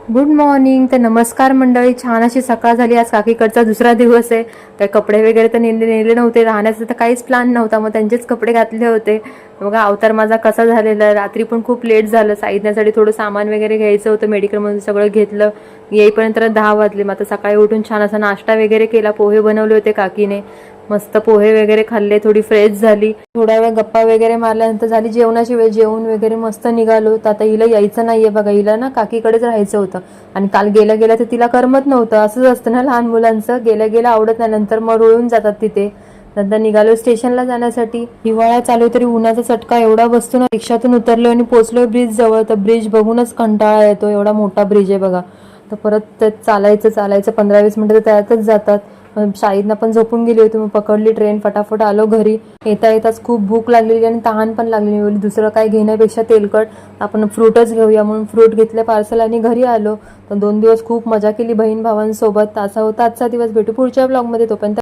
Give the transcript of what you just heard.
Good morning. तर नमस्कार मंडळी. छान अशी सकाळ झाली. आज काकीकडचा दुसरा दिवस आहे. काही कपडे वगैरे तर नेले नव्हते. राहण्याचा तर काहीच प्लॅन नव्हता, मग त्यांचेच कपडे घातले होते. बघा अवतार माझा कसा झालेला आहे. रात्री पण खूप लेट झालं. साईदण्यासाठी थोडं सामान वगैरे घ्यायचं होतं, मेडिकलमधून सगळं घेतलं. येईपर्यंत 10 वाजले. मग आता सकाळी उठून छान असा नाश्ता वगैरे केला. पोहे बनवले होते काकीने. मस्त पोहे वगैरे खाल्ले, थोडी फ्रेश झाली. थोड्या वेळ गप्पा वगैरे मारल्यानंतर झाली जेवणाची वेळ. जेवण वगैरे मस्त निघालो. तर आता हिला यायचं नाहीये बघा. हिला ना काकीकडेच राहायचं होतं आणि काल गेल्या गेल्या तर तिला करमत नव्हतं. असंच असतं ना लहान मुलांचं, गेल्या गेल्या आवडत नाही, नंतर मग रुळून जातात तिथे. नंतर निघालो स्टेशनला जाण्यासाठी. हिवाळा चालू तरी उन्हाचा चटका एवढा बसतो ना. रिक्षातून उतरलो आणि पोहोचलोय ब्रिज जवळ. तर ब्रिज बघूनच कंटाळा येतो, एवढा मोठा ब्रिज आहे बघा. तर परत चालायचं 15-20 मिनिटं तर त्यातच जातात. शाळेतनं पण झोपून गेली होती, मग पकडली ट्रेन. फटाफट आलो घरी. येता येताच खूप भूक लागलेली आणि तहान पण लागलेली. बोलली दुसरं काय घेण्यापेक्षा तेलकट आपण फ्रूटच घेऊया, म्हणून फ्रूट घेतले पार्सल आणि घरी आलो. तर 2 दिवस खूप मजा केली बहीण भावांसोबत. असा होता आजचा दिवस. भेटू पुढच्या ब्लॉगमध्ये. तोपर्यंत